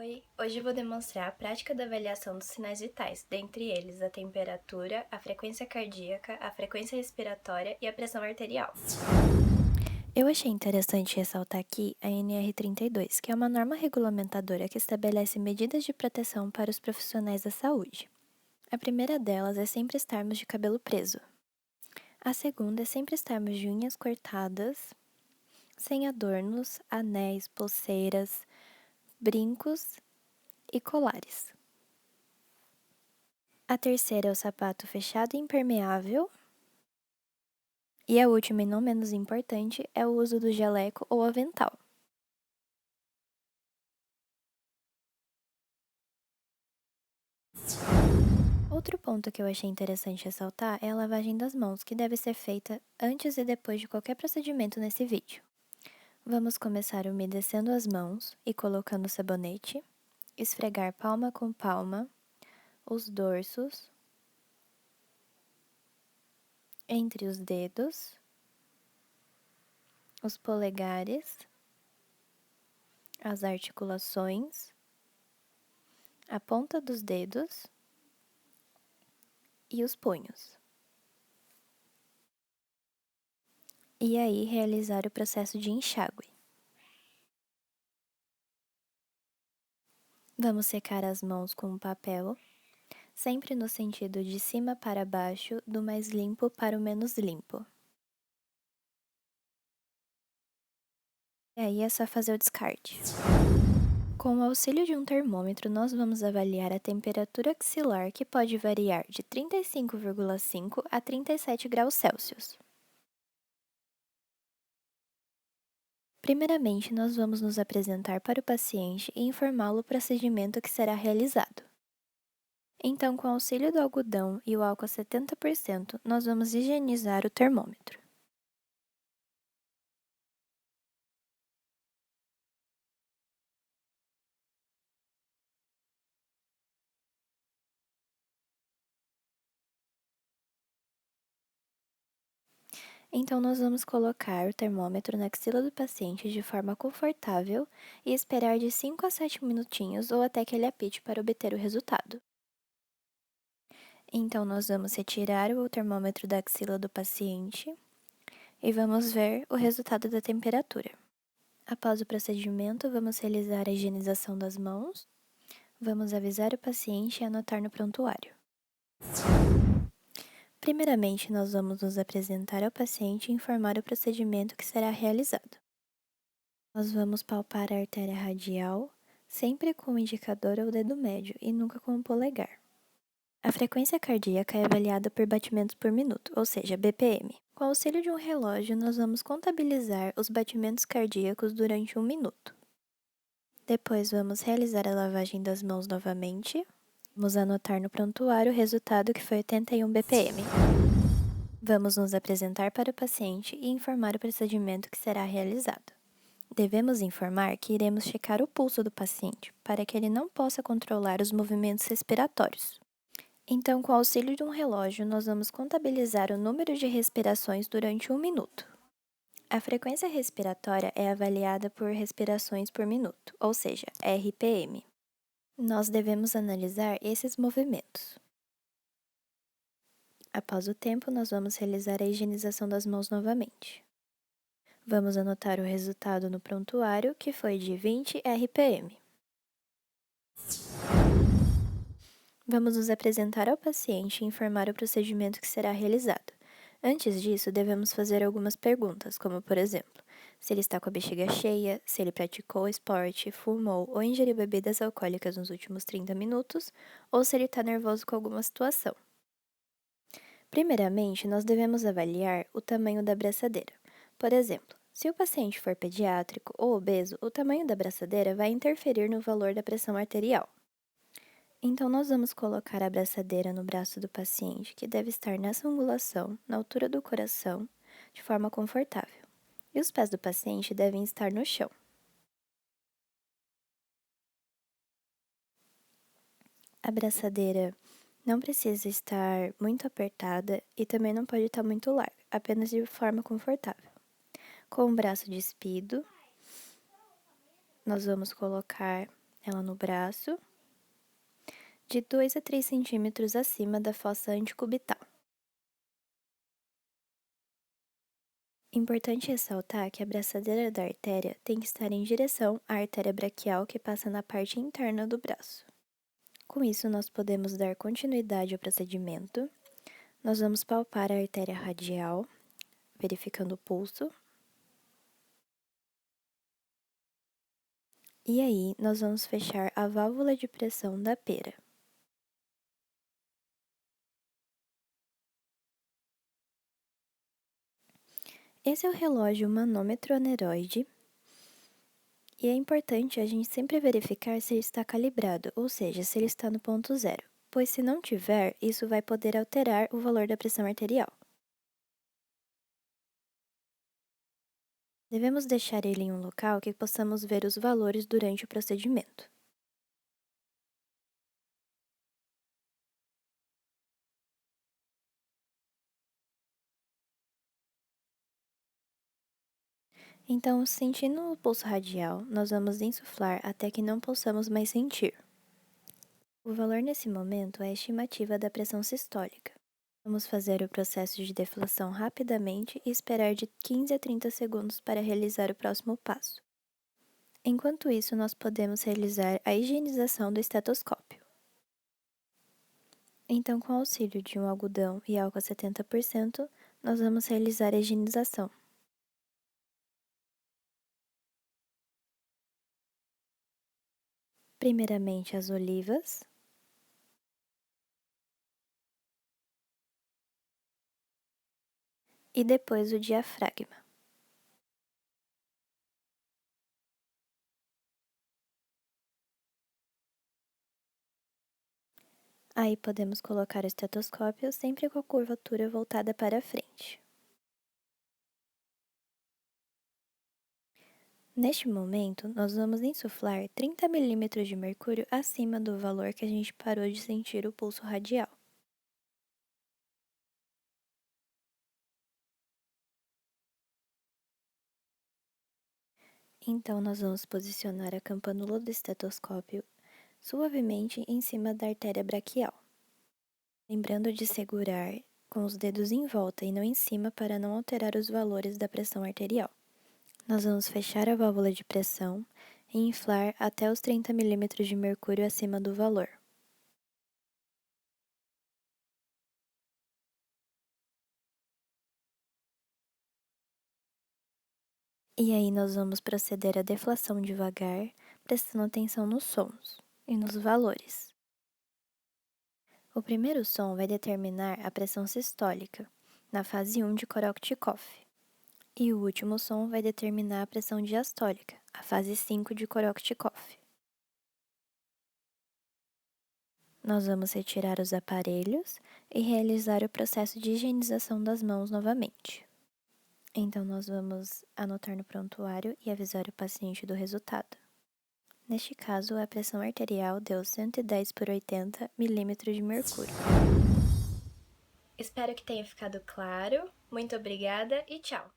Oi, hoje eu vou demonstrar a prática da avaliação dos sinais vitais, dentre eles a temperatura, a frequência cardíaca, a frequência respiratória e a pressão arterial. Eu achei interessante ressaltar aqui a NR32, que é uma norma regulamentadora que estabelece medidas de proteção para os profissionais da saúde. A primeira delas é sempre estarmos de cabelo preso. A segunda é sempre estarmos de unhas cortadas, sem adornos, anéis, pulseiras, brincos e colares. A terceira é o sapato fechado e impermeável. E a última e não menos importante é o uso do jaleco ou avental. Outro ponto que eu achei interessante ressaltar é a lavagem das mãos, que deve ser feita antes e depois de qualquer procedimento nesse vídeo. Vamos começar umedecendo as mãos e colocando sabonete, esfregar palma com palma, os dorsos, entre os dedos, os polegares, as articulações, a ponta dos dedos e os punhos. E aí realizar o processo de enxágue. Vamos secar as mãos com um papel, sempre no sentido de cima para baixo, do mais limpo para o menos limpo. E aí é só fazer o descarte. Com o auxílio de um termômetro, nós vamos avaliar a temperatura axilar, que pode variar de 35,5 a 37 graus Celsius. Primeiramente, nós vamos nos apresentar para o paciente e informá-lo o procedimento que será realizado. Então, com o auxílio do algodão e o álcool a 70%, nós vamos higienizar o termômetro. Então, nós vamos colocar o termômetro na axila do paciente de forma confortável e esperar de 5 a 7 minutinhos ou até que ele apite para obter o resultado. Então, nós vamos retirar o termômetro da axila do paciente e vamos ver o resultado da temperatura. Após o procedimento, vamos realizar a higienização das mãos, vamos avisar o paciente e anotar no prontuário. Primeiramente, nós vamos nos apresentar ao paciente e informar o procedimento que será realizado. Nós vamos palpar a artéria radial, sempre com o indicador ou dedo médio e nunca com o polegar. A frequência cardíaca é avaliada por batimentos por minuto, ou seja, BPM. Com o auxílio de um relógio, nós vamos contabilizar os batimentos cardíacos durante 1 minuto. Depois, vamos realizar a lavagem das mãos novamente. Vamos anotar no prontuário o resultado, que foi 81 BPM. Vamos nos apresentar para o paciente e informar o procedimento que será realizado. Devemos informar que iremos checar o pulso do paciente, para que ele não possa controlar os movimentos respiratórios. Então, com o auxílio de um relógio, nós vamos contabilizar o número de respirações durante 1 minuto. A frequência respiratória é avaliada por respirações por minuto, ou seja, RPM. Nós devemos analisar esses movimentos. Após o tempo, nós vamos realizar a higienização das mãos novamente. Vamos anotar o resultado no prontuário, que foi de 20 RPM. Vamos nos apresentar ao paciente e informar o procedimento que será realizado. Antes disso, devemos fazer algumas perguntas, como por exemplo, se ele está com a bexiga cheia, se ele praticou esporte, fumou ou ingeriu bebidas alcoólicas nos últimos 30 minutos, ou se ele está nervoso com alguma situação. Primeiramente, nós devemos avaliar o tamanho da braçadeira. Por exemplo, se o paciente for pediátrico ou obeso, o tamanho da braçadeira vai interferir no valor da pressão arterial. Então, nós vamos colocar a braçadeira no braço do paciente, que deve estar nessa angulação, na altura do coração, de forma confortável. E os pés do paciente devem estar no chão. A braçadeira não precisa estar muito apertada e também não pode estar muito larga, apenas de forma confortável. Com o braço despido, nós vamos colocar ela no braço, de 2 a 3 centímetros acima da fossa antecubital. Importante ressaltar que a braçadeira da artéria tem que estar em direção à artéria braquial que passa na parte interna do braço. Com isso, nós podemos dar continuidade ao procedimento. Nós vamos palpar a artéria radial, verificando o pulso. E aí, nós vamos fechar a válvula de pressão da pera. Esse é o relógio manômetro aneroide. E é importante a gente sempre verificar se ele está calibrado, ou seja, se ele está no ponto zero, pois se não tiver, isso vai poder alterar o valor da pressão arterial. Devemos deixar ele em um local que possamos ver os valores durante o procedimento. Então, sentindo o pulso radial, nós vamos insuflar até que não possamos mais sentir. O valor nesse momento é a estimativa da pressão sistólica. Vamos fazer o processo de deflação rapidamente e esperar de 15 a 30 segundos para realizar o próximo passo. Enquanto isso, nós podemos realizar a higienização do estetoscópio. Então, com o auxílio de um algodão e álcool a 70%, nós vamos realizar a higienização. Primeiramente as olivas, e depois o diafragma. Aí podemos colocar o estetoscópio sempre com a curvatura voltada para a frente. Neste momento, nós vamos insuflar 30 milímetros de mercúrio acima do valor que a gente parou de sentir o pulso radial. Então, nós vamos posicionar a campanula do estetoscópio suavemente em cima da artéria braquial, lembrando de segurar com os dedos em volta e não em cima para não alterar os valores da pressão arterial. Nós vamos fechar a válvula de pressão e inflar até os 30 milímetros de mercúrio acima do valor. E aí nós vamos proceder à deflação devagar, prestando atenção nos sons e nos valores. O primeiro som vai determinar a pressão sistólica, na fase 1 de Korotchikov. E o último som vai determinar a pressão diastólica, a fase 5 de Korotchikov. Nós vamos retirar os aparelhos e realizar o processo de higienização das mãos novamente. Então, nós vamos anotar no prontuário e avisar o paciente do resultado. Neste caso, a pressão arterial deu 110 por 80 milímetros de mercúrio. Espero que tenha ficado claro. Muito obrigada e tchau!